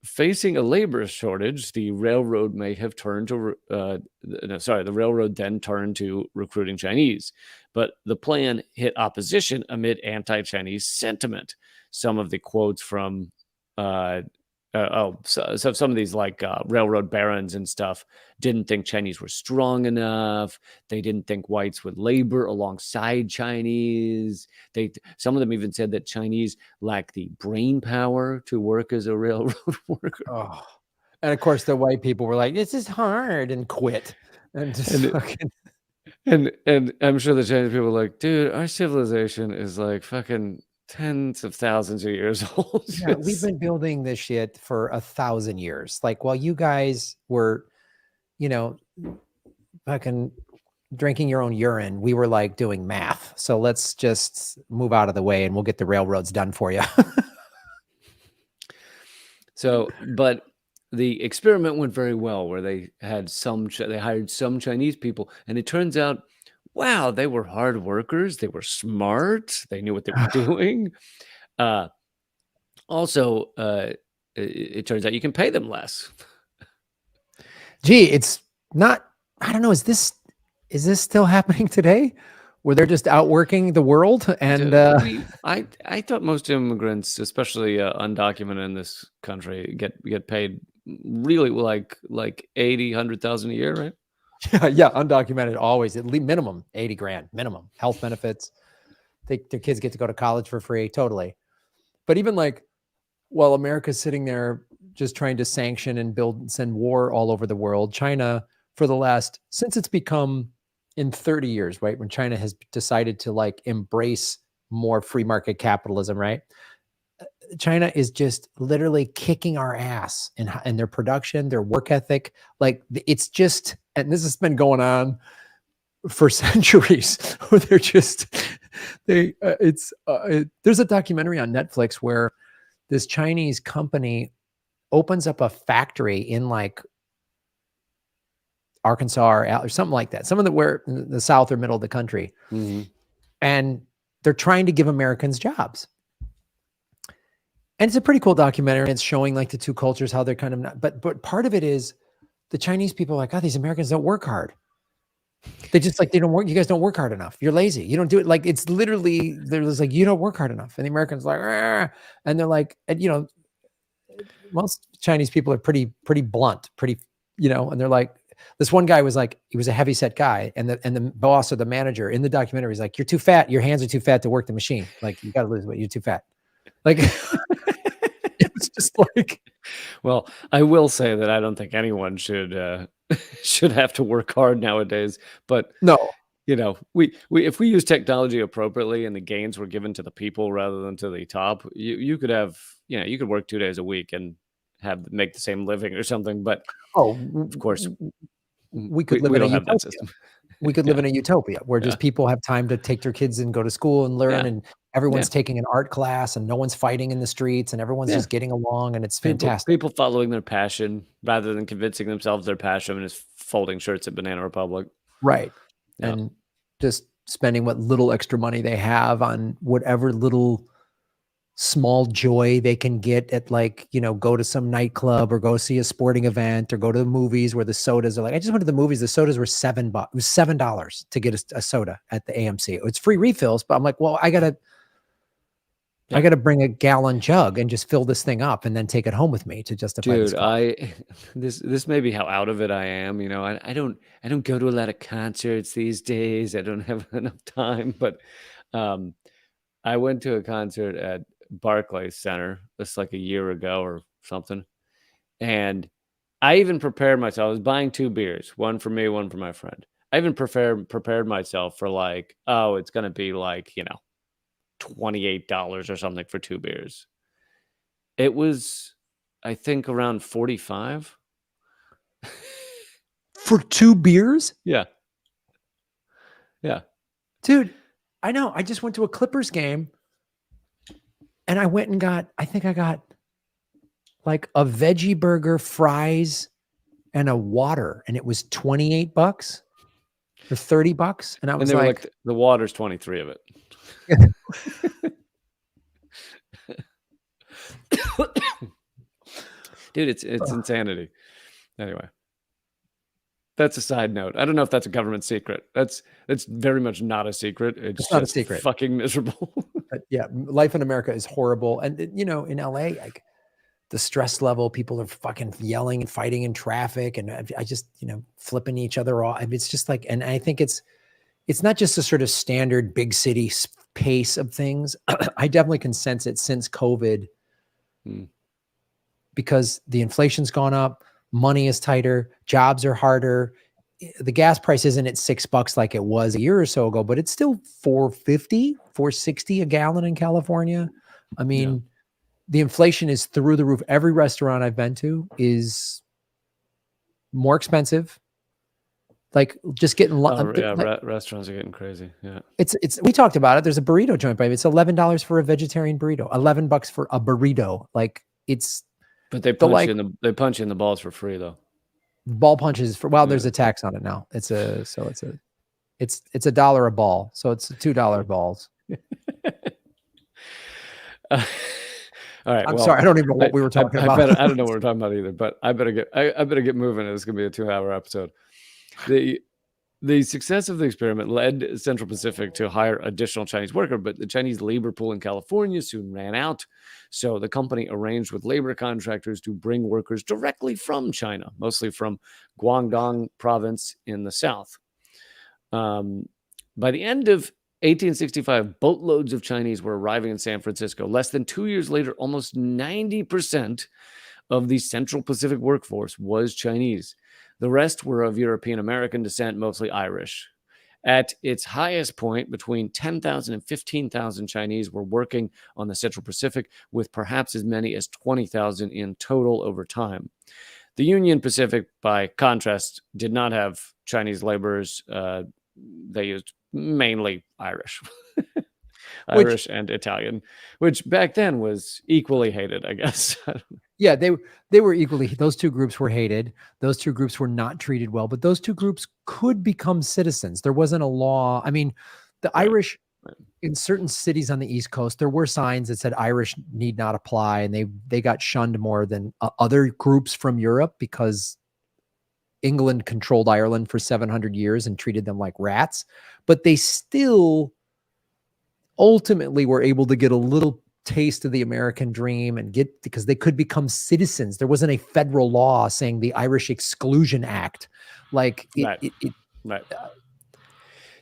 Facing a labor shortage, the railroad may have turned to the railroad then turned to recruiting Chinese, but the plan hit opposition amid anti-Chinese sentiment. Some of the quotes from so some of these like railroad barons and stuff didn't think Chinese were strong enough. They didn't think whites would labor alongside Chinese. Some of them even said that Chinese lack the brain power to work as a railroad worker. Oh. And of course, the white people were like, "This is hard," and quit. And and I'm sure the Chinese people were like, "Dude, our civilization is like fucking tens of thousands of years old." Yeah, we've been building this shit for 1,000 years. Like, while you guys were, fucking drinking your own urine, we were like doing math. So let's just move out of the way and we'll get the railroads done for you. So, but the experiment went very well, where they hired some Chinese people, and it turns out, wow, they were hard workers. They were smart. They knew what they were doing. Also, it turns out you can pay them less. Gee, it's not. I don't know. Is this still happening today, where they're just outworking the world? And I thought most immigrants, especially undocumented in this country, get paid really like 80, 100,000 a year, right? Yeah, undocumented always at least minimum 80 grand minimum, health benefits. Their kids get to go to college for free, totally. But even like, while America's sitting there just trying to sanction and send war all over the world, China, since it's become in 30 years, right, when China has decided to like embrace more free market capitalism, right? China is just literally kicking our ass in their production, their work ethic. Like, it's just, and this has been going on for centuries, where they're just, there's a documentary on Netflix where this Chinese company opens up a factory in like Arkansas or something like that, where in the south or middle of the country. Mm-hmm. And they're trying to give Americans jobs. And it's a pretty cool documentary. It's showing like the two cultures, how they're kind of not, but part of it is the Chinese people are like, "Oh, these Americans don't work hard. They just like, they don't work. You guys don't work hard enough. You're lazy. You don't do it." Like, it's literally, there's like, "You don't work hard enough." And the Americans are like, "Argh." And they're like, and most Chinese people are pretty blunt, and they're like, this one guy was like, he was a heavy set guy. And the boss or the manager in the documentary is like, "You're too fat. Your hands are too fat to work the machine. Like, you got to lose weight. You're too fat." Like, it was just like, well, I will say that I don't think anyone should have to work hard nowadays. But no, we if we use technology appropriately and the gains were given to the people rather than to the top, you could have, you could work 2 days a week and make the same living or something. But of course, we could live in a utopia. We could live in a utopia where just people have time to take their kids and go to school and learn everyone's taking an art class and no one's fighting in the streets and everyone's just getting along and it's fantastic. People following their passion rather than convincing themselves their passion is folding shirts at Banana Republic. Right. Yeah. And just spending what little extra money they have on whatever little small joy they can get at, like, you know, go to some nightclub or go see a sporting event or go to the movies where the sodas are like, I just went to the movies. The sodas were $7. It was $7 to get a soda at the AMC. It's free refills, but I'm like, well, I gotta bring a gallon jug and just fill this thing up and then take it home with me to justify this cost. This may be how out of it I am. You know, I don't go to a lot of concerts these days. I don't have enough time, but I went to a concert at Barclays Center just like a year ago or something, and I even prepared myself. I was buying 2 beers, one for me, one for my friend. I even prepared myself for like, oh, it's gonna be like, you know, $28 or something for 2 beers. It was, I think, around 45 For 2 beers? Yeah. Dude, I know. I just went to a Clippers game and I went and I think I got like a veggie burger, fries, and a water, and it was $28 or $30. And I was And they were like, the water's 23 of it. Dude, it's insanity. Anyway, that's a side note. I don't know if that's a government secret. That's very much not a secret. It's not a just secret. fucking miserable. yeah, life in America is horrible. And, you know, in LA, like the stress level, people are fucking yelling and fighting in traffic. And I just, you know, flipping each other off. I mean, it's just like, and I think it's not just a sort of standard big city pace of things. I definitely can sense it since COVID. Because the inflation's gone up, money is tighter, jobs are harder. The gas price isn't at $6 like it was a year or so ago, but it's still $4.50, $4.60 a gallon in California. I mean, the inflation is through the roof. Every restaurant I've been to is more expensive. Like just getting restaurants are getting crazy. Yeah. It's we talked about it. There's a burrito joint, baby. It's $11 for a vegetarian burrito, $11 for a burrito. Like but they punch you in the balls for free though. Ball punches there's a tax on it now. It's $1 a ball. So it's $2 balls. All right. I'm sorry. I don't even know what we were talking about. I don't know what we're talking about either, but I better get moving. It's going to be a 2-hour episode. The success of the experiment led Central Pacific to hire additional Chinese workers, but the Chinese labor pool in California soon ran out. So the company arranged with labor contractors to bring workers directly from China, mostly from Guangdong province in the south. By the end of 1865, boatloads of Chinese were arriving in San Francisco. Less than 2 years later, almost 90% of the Central Pacific workforce was Chinese. The rest were of European American descent, mostly Irish. At its highest point, between 10,000 and 15,000 Chinese were working on the Central Pacific, with perhaps as many as 20,000 in total over time. The Union Pacific, by contrast, did not have Chinese laborers. They used mainly Irish. Irish and Italian, which back then was equally hated, I guess. Yeah, they were equally. Those two groups were hated. Those two groups were not treated well, but those two groups could become citizens. There wasn't a law. I mean, the Irish in certain cities on the East Coast, there were signs that said Irish need not apply, and they got shunned more than other groups from Europe because England controlled Ireland for 700 years and treated them like rats. But they still ultimately were able to get a little taste of the American dream because they could become citizens. There wasn't a federal law saying the Irish Exclusion Act. Like right.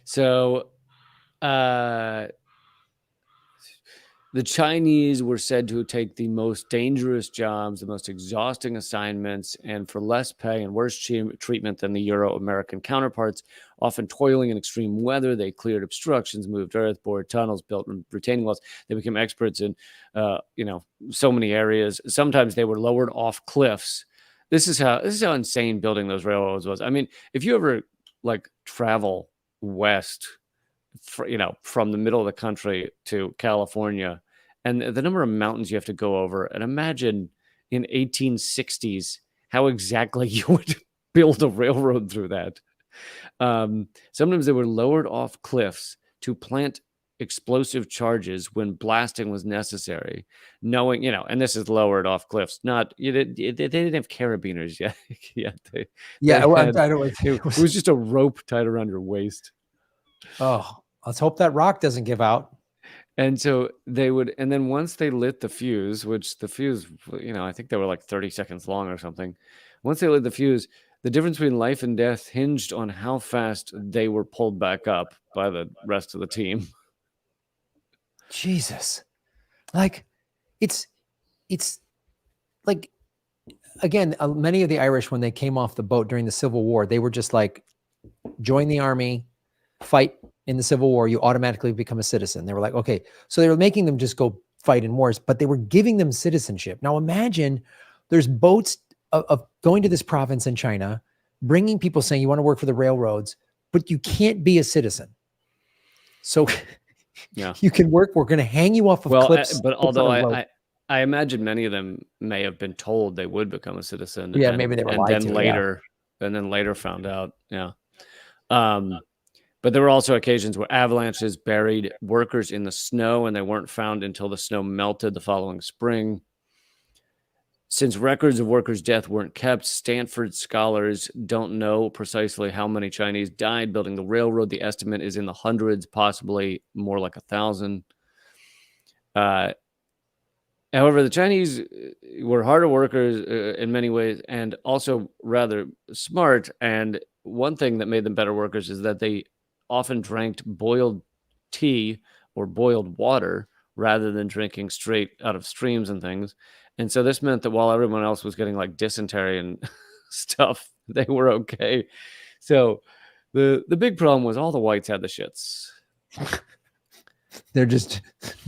So the Chinese were said to take the most dangerous jobs, the most exhausting assignments, and for less pay and worse treatment than the Euro-American counterparts, often toiling in extreme weather. They cleared obstructions, moved earth, bored tunnels, built retaining walls. They became experts in, so many areas. Sometimes they were lowered off cliffs. This is how insane building those railroads was. I mean, if you ever travel west from the middle of the country to California, and the number of mountains you have to go over. And imagine in 1860s how exactly you would build a railroad through that. Sometimes they were lowered off cliffs to plant explosive charges when blasting was necessary, knowing, and this is lowered off cliffs, not, they didn't have carabiners yet. It was just a rope tied around your waist. Oh, let's hope that rock doesn't give out. And so they would, and then once they lit the fuse, which the fuse, I think they were like 30 seconds long or something. Once they lit the fuse, the difference between life and death hinged on how fast they were pulled back up by the rest of the team. Jesus. Like, it's like, again, many of the Irish, when they came off the boat during the Civil War, they were just like, join the army, fight in the Civil War, you automatically become a citizen. They were like, okay. So they were making them just go fight in wars, but they were giving them citizenship. Now imagine there's boats of going to this province in China, bringing people saying you want to work for the railroads, but you can't be a citizen. So yeah, you can work. We're going to hang you off of cliffs. But although I imagine many of them may have been told they would become a citizen. Yeah, maybe they were lied to, and then later found out. Yeah. But there were also occasions where avalanches buried workers in the snow, and they weren't found until the snow melted the following spring. Since records of workers' death weren't kept, Stanford scholars don't know precisely how many Chinese died building the railroad. The estimate is in the hundreds, possibly more like 1,000. However, the Chinese were harder workers in many ways, and also rather smart. And one thing that made them better workers is that they often drank boiled tea or boiled water rather than drinking straight out of streams and things. And so this meant that while everyone else was getting like dysentery and stuff, they were okay. So the big problem was all the whites had the shits. They're just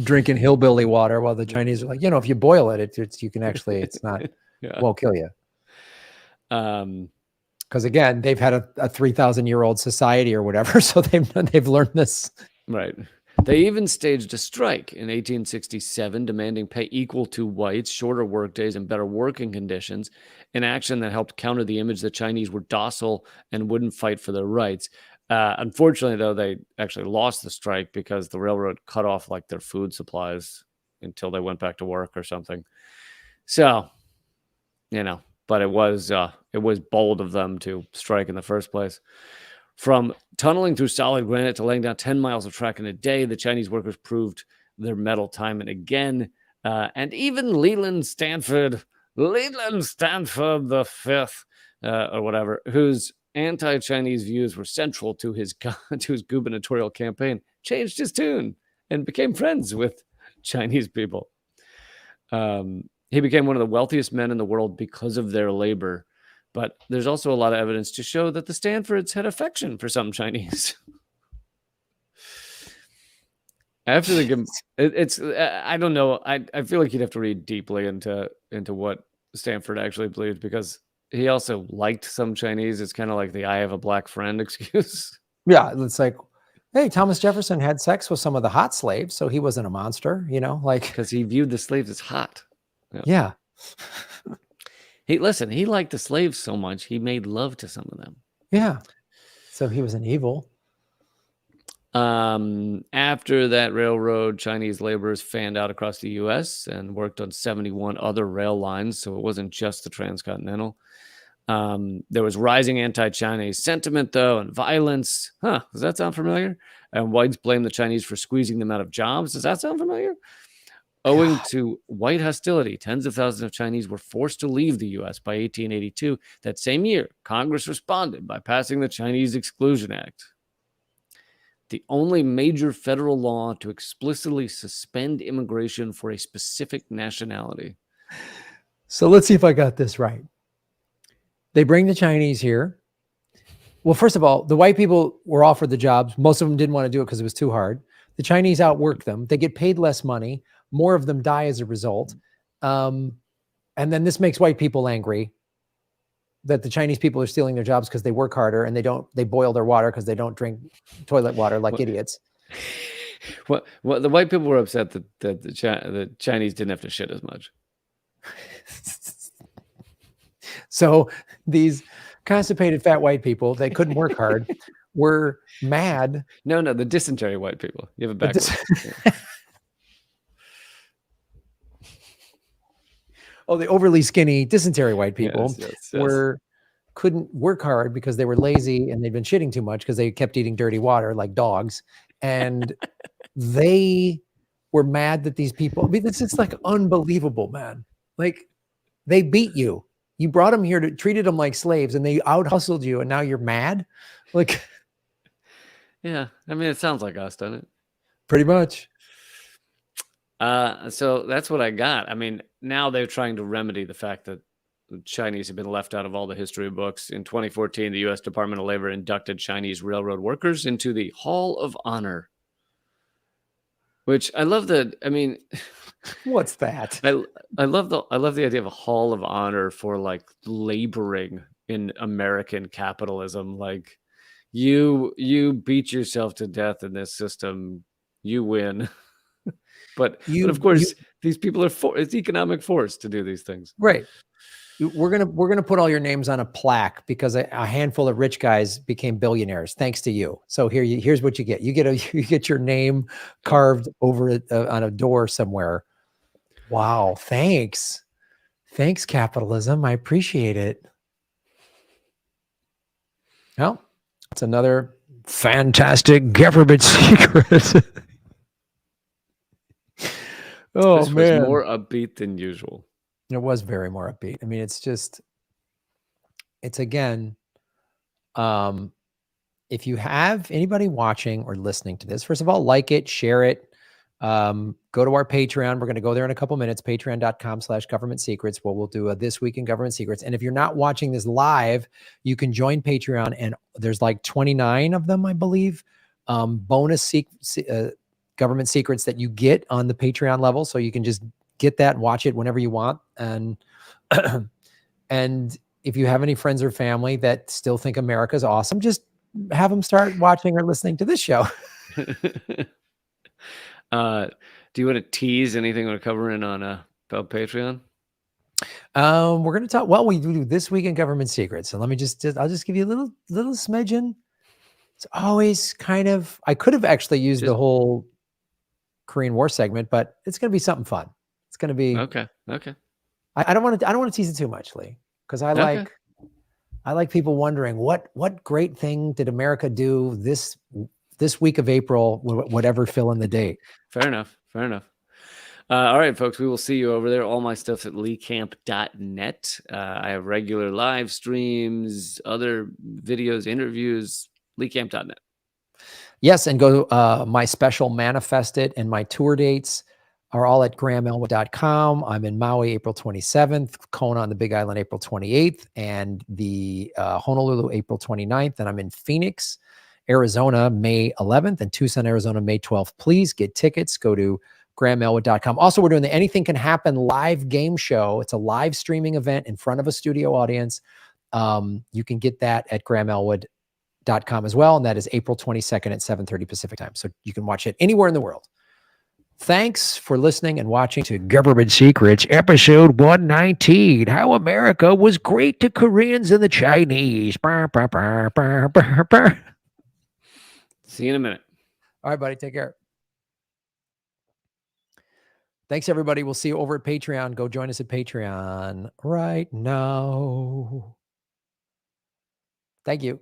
drinking hillbilly water while the Chinese are like, if you boil it, you can actually, it's not, won't kill you. Because again, they've had a 3,000-year-old society or whatever, so they've learned this. Right. They even staged a strike in 1867, demanding pay equal to whites, shorter workdays, and better working conditions, an action that helped counter the image that Chinese were docile and wouldn't fight for their rights. Unfortunately, though, they actually lost the strike because the railroad cut off like their food supplies until they went back to work or something. So, but it was bold of them to strike in the first place. From tunneling through solid granite to laying down 10 miles of track in a day, the Chinese workers proved their mettle time and again. And even Leland Stanford the Fifth, or whatever, whose anti-Chinese views were central to his gubernatorial campaign, changed his tune and became friends with Chinese people. He became one of the wealthiest men in the world because of their labor. But there's also a lot of evidence to show that the Stanfords had affection for some Chinese. After it's I don't know. I feel like you'd have to read deeply into what Stanford actually believed, because he also liked some Chinese. It's kind of like the "I have a black friend" excuse. Yeah, it's like, hey, Thomas Jefferson had sex with some of the hot slaves, so he wasn't a monster, because he viewed the slaves as hot. Yeah. He liked the slaves so much, he made love to some of them. Yeah. So he was an evil. After that railroad, Chinese laborers fanned out across the U.S. and worked on 71 other rail lines. So it wasn't just the transcontinental. There was rising anti-Chinese sentiment, though, and violence. Does that sound familiar? And whites blamed the Chinese for squeezing them out of jobs. Does that sound familiar? Owing to white hostility, tens of thousands of Chinese were forced to leave the U.S. by 1882. That same year, Congress responded by passing the Chinese Exclusion Act, the only major federal law to explicitly suspend immigration for a specific nationality. So let's see if I got this right. They bring the Chinese here. Well, first of all, the white people were offered the jobs. Most of them didn't want to do it because it was too hard. The Chinese outworked them. They get paid less money. More of them die as a result. And then this makes white people angry that the Chinese people are stealing their jobs because they work harder and they boil their water because they don't drink toilet water like idiots. What the white people were upset that the Chinese didn't have to shit as much. So these constipated fat white people, they couldn't work hard, were mad. No, the dysentery white people. You have it backwards. Oh, the overly skinny dysentery white people couldn't work hard because they were lazy and they'd been shitting too much because they kept eating dirty water like dogs. And they were mad that these people, I mean, this is like unbelievable, man. Like they beat you. You brought them here to treated them like slaves and they out hustled you and now you're mad. Like, yeah, I mean, it sounds like us, doesn't it? Pretty much. So that's what I got. I mean, now they're trying to remedy the fact that the Chinese have been left out of all the history books. In 2014, the U.S. Department of Labor inducted Chinese railroad workers into the Hall of Honor, which I love. I mean, what's that? I love the idea of a Hall of Honor for like laboring in American capitalism. Like you beat yourself to death in this system, you win. But of course, these people are it's economic force to do these things. Right. We're gonna put all your names on a plaque because a handful of rich guys became billionaires thanks to you. So here's what you get. You get your name carved over on a door somewhere. Wow. Thanks, capitalism. I appreciate it. Well, it's another fantastic government secret. Oh, this was more upbeat than usual. It was very more upbeat. I mean, it's again, if you have anybody watching or listening to this, first of all, like it, share it, go to our Patreon. We're going to go there in a couple minutes, patreon.com/government secrets, where we'll do a This Week in Government Secrets. And if you're not watching this live, you can join Patreon and there's like 29 of them, I believe, bonus government secrets that you get on the Patreon level. So you can just get that and watch it whenever you want. And, and if you have any friends or family that still think America's awesome, just have them start watching or listening to this show. Do you want to tease anything we're covering on Patreon? We're going to talk, well, we do This Week in Government Secrets. So let me I'll just give you a little smidgen. It's always kind of, I could have actually used the whole Korean War segment, but it's going to be something fun. It's going to be okay. I don't want to tease it too much, Lee, because I like people wondering what great thing did America do this week of April, whatever, fill in the date. Fair enough. All right, folks, we will see you over there. All my stuff's at leecamp.net. I have regular live streams, other videos, interviews, leecamp.net. Yes, and go my special Manifest It and my tour dates are all at grahamelwood.com. I'm in Maui April 27th, Kona on the Big Island April 28th, and the Honolulu April 29th. And I'm in Phoenix, Arizona, May 11th, and Tucson, Arizona, May 12th. Please get tickets. Go to grahamelwood.com. Also, we're doing the Anything Can Happen live game show. It's a live streaming event in front of a studio audience. You can get that at grahamelwood.com as well, and that is April 22nd at 7:30 Pacific time. So you can watch it anywhere in the world. Thanks for listening and watching to Government Secrets, episode 119, How America Was Great to Koreans and the Chinese. See you in a minute. All right, buddy. Take care. Thanks, everybody. We'll see you over at Patreon. Go join us at Patreon right now. Thank you.